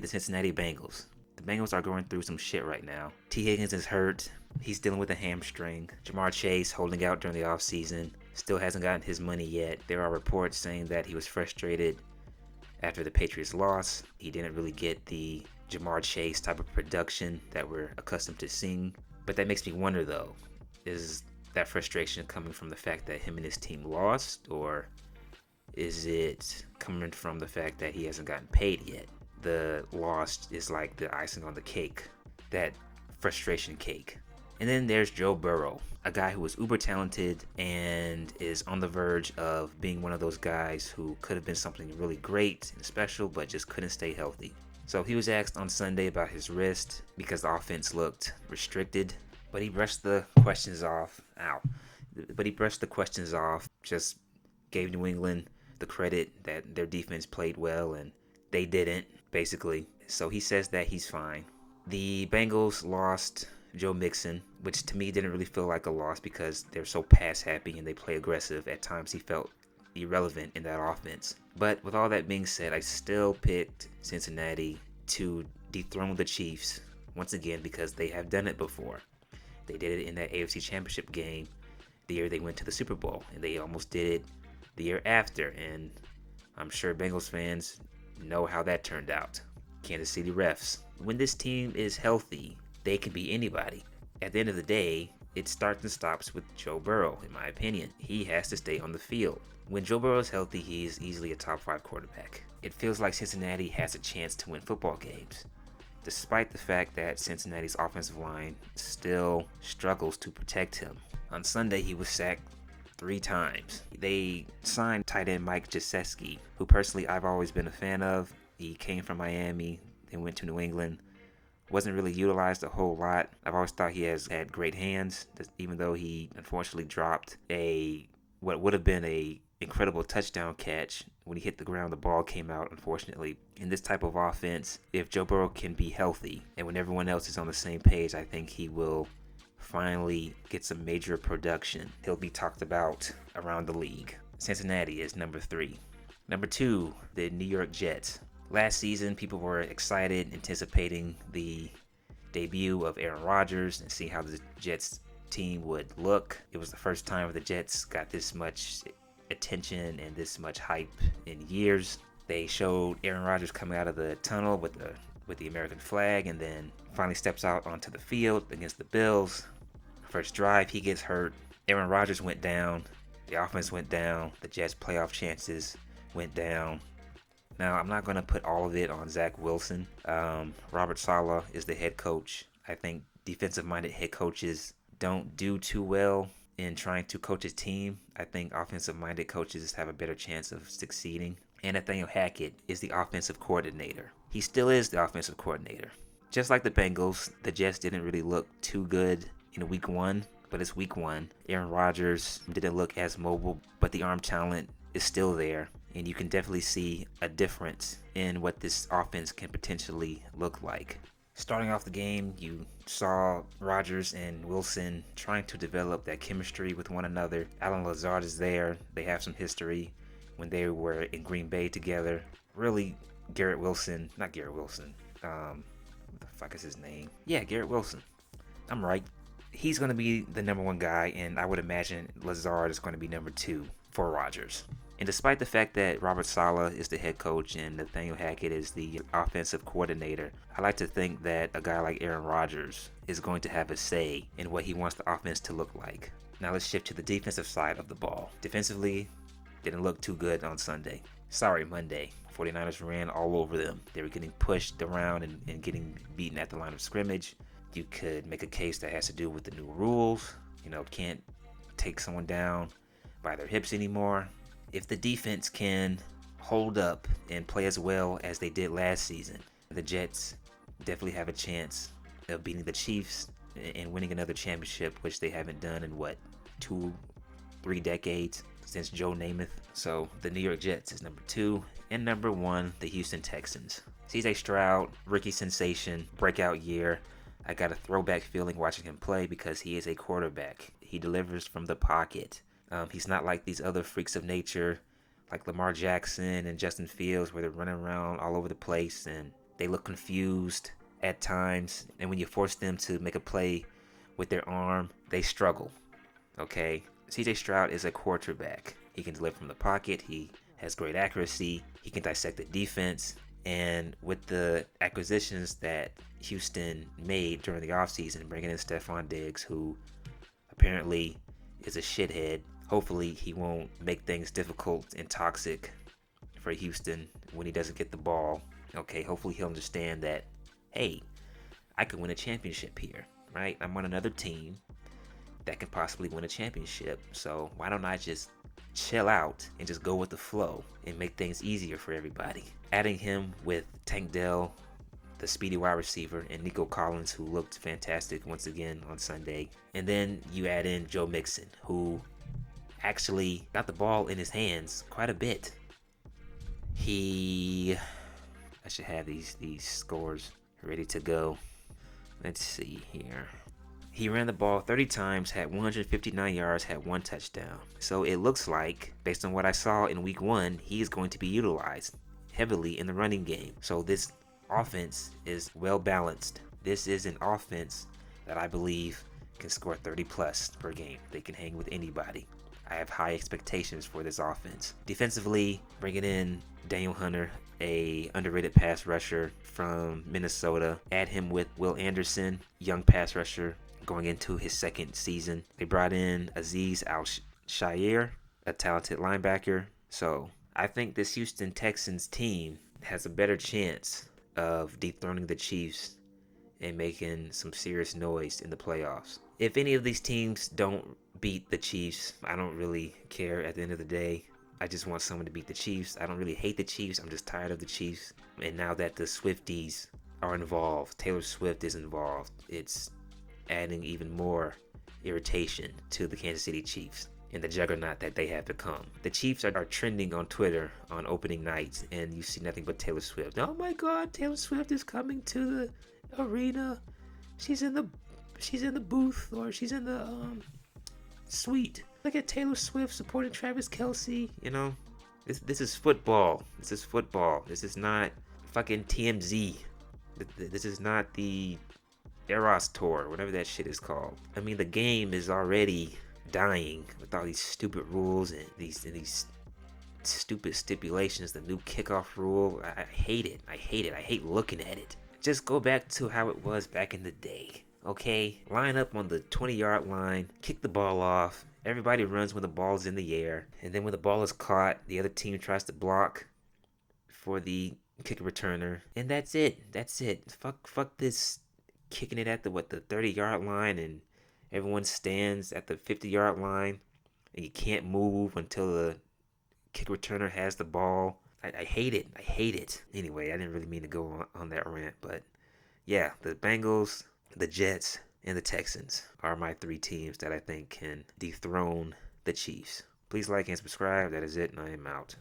the Cincinnati Bengals. The Bengals are going through some shit right now. T. Higgins is hurt. He's dealing with a hamstring. Jamar Chase holding out during the offseason. Still hasn't gotten his money yet. There are reports saying that he was frustrated after the Patriots loss. He didn't really get the Jamar Chase type of production that we're accustomed to seeing. But that makes me wonder though, is that frustration coming from the fact that him and his team lost, or is it coming from the fact that he hasn't gotten paid yet? The loss is like the icing on the cake, that frustration cake. And then there's Joe Burrow, a guy who is uber talented and is on the verge of being one of those guys who could have been something really great and special, but just couldn't stay healthy. So he was asked on Sunday about his wrist because the offense looked restricted, but he brushed the questions off. Just gave New England the credit that their defense played well, and they didn't, basically. So he says that he's fine. The Bengals lost Joe Mixon, which to me didn't really feel like a loss because they're so pass happy and they play aggressive. At times he felt irrelevant in that offense. But with all that being said, I still picked Cincinnati to dethrone the Chiefs once again because they have done it before. They did it in that AFC Championship game the year they went to the Super Bowl, and they almost did it the year after, and I'm sure Bengals fans know how that turned out. Kansas City refs. When this team is healthy, they can be anybody. At the end of the day, it starts and stops with Joe Burrow, in my opinion. He has to stay on the field. When Joe Burrow is healthy, he is easily a top 5 quarterback. It feels like Cincinnati has a chance to win football games, despite the fact that Cincinnati's offensive line still struggles to protect him. On Sunday, he was sacked 3 times. They signed tight end Mike Gesicki, who personally I've always been a fan of. He came from Miami, then went to New England. Wasn't really utilized a whole lot. I've always thought he has had great hands, even though he unfortunately dropped what would have been a incredible touchdown catch. When he hit the ground, the ball came out, unfortunately. In this type of offense, if Joe Burrow can be healthy and when everyone else is on the same page, I think he will finally get some major production. He'll be talked about around the league. Cincinnati is number 3. Number 2, the New York Jets. Last season, people were excited, anticipating the debut of Aaron Rodgers and see how the Jets team would look. It was the first time the Jets got this much attention and this much hype in years. They showed Aaron Rodgers coming out of the tunnel with the American flag, and then finally steps out onto the field against the Bills. First drive, he gets hurt. Aaron Rodgers went down. The offense went down. The Jets' playoff chances went down. Now, I'm not going to put all of it on Zach Wilson. Robert Saleh is the head coach. I think defensive-minded head coaches don't do too well in trying to coach a team. I think offensive-minded coaches have a better chance of succeeding. And Nathaniel Hackett is the offensive coordinator. He still is the offensive coordinator. Just like the Bengals, the Jets didn't really look too good in week 1, but it's week 1. Aaron Rodgers didn't look as mobile, but the arm talent is still there. And you can definitely see a difference in what this offense can potentially look like. Starting off the game, you saw Rodgers and Wilson trying to develop that chemistry with one another. Allen Lazard is there. They have some history when they were in Green Bay together. Really, Garrett Wilson. What the fuck is his name? Yeah, Garrett Wilson. I'm right. He's going to be the number 1 guy, and I would imagine Lazard is going to be number 2 for Rodgers. And despite the fact that Robert Saleh is the head coach and Nathaniel Hackett is the offensive coordinator, I like to think that a guy like Aaron Rodgers is going to have a say in what he wants the offense to look like. Now let's shift to the defensive side of the ball. Defensively, didn't look too good on Monday. 49ers ran all over them. They were getting pushed around and getting beaten at the line of scrimmage. You could make a case that has to do with the new rules. Can't take someone down by their hips anymore. If the defense can hold up and play as well as they did last season, the Jets definitely have a chance of beating the Chiefs and winning another championship, which they haven't done in 2-3 decades since Joe Namath. So the New York Jets is number 2, and number 1, the Houston Texans. CJ Stroud, rookie sensation, breakout year. I got a throwback feeling watching him play because he is a quarterback. He delivers from the pocket. He's not like these other freaks of nature like Lamar Jackson and Justin Fields, where they're running around all over the place and They look confused at times, and when you force them to make a play with their arm, they struggle. Okay, CJ Stroud is a quarterback. He can deliver from the pocket. He has great accuracy. He can dissect the defense. And with the acquisitions that Houston made during the offseason, bringing in Stephon Diggs, who apparently is a shithead, hopefully he won't make things difficult and toxic for Houston when he doesn't get the ball. Okay, hopefully he'll understand that, hey, I could win a championship here, right? I'm on another team that can possibly win a championship. So why don't I just chill out and just go with the flow and make things easier for everybody? Adding him with Tank Dell, the speedy wide receiver, and Nico Collins, who looked fantastic once again on Sunday. And then you add in Joe Mixon, who actually got the ball in his hands quite a bit. I should have these scores ready to go. Let's see here. He ran the ball 30 times, had 159 yards, had 1 touchdown. So it looks like, based on what I saw in week 1, he is going to be utilized heavily in the running game. So this offense is well balanced. This is an offense that I believe can score 30 plus per game. They can hang with anybody. I have high expectations for this offense. Defensively, bringing in Daniel Hunter, a underrated pass rusher from Minnesota. Add him with Will Anderson, young pass rusher going into his second season. They brought in Azeez Al-Shaair, a talented linebacker. So I think this Houston Texans team has a better chance of dethroning the Chiefs and making some serious noise in the playoffs. If any of these teams don't beat the Chiefs, I don't really care at the end of the day. I just want someone to beat the Chiefs. I don't really hate the Chiefs. I'm just tired of the Chiefs. And now that the Swifties are involved, Taylor Swift is involved, it's adding even more irritation to the Kansas City Chiefs and the juggernaut that they have become. The Chiefs are trending on Twitter on opening nights, and you see nothing but Taylor Swift. Oh my God, Taylor Swift is coming to the arena. She's in the booth, or she's in the suite. Look at Taylor Swift supporting Travis Kelce. You know, this is football. This is football. This is not fucking TMZ. This is not the Eras Tour, whatever that shit is called. I mean, the game is already dying with all these stupid rules and these stupid stipulations. The new kickoff rule. I hate it. I hate looking at it. Just go back to how it was back in the day. Okay, line up on the 20-yard line, kick the ball off. Everybody runs when the ball's in the air, and then when the ball is caught, the other team tries to block for the kick returner, and that's it. That's it. Fuck this kicking it at the 30-yard line, and everyone stands at the 50-yard line, and you can't move until the kick returner has the ball. I hate it. I hate it. Anyway, I didn't really mean to go on that rant, but yeah, the Bengals, the Jets, and the Texans are my 3 teams that I think can dethrone the Chiefs. Please like and subscribe. That is it, and I am out.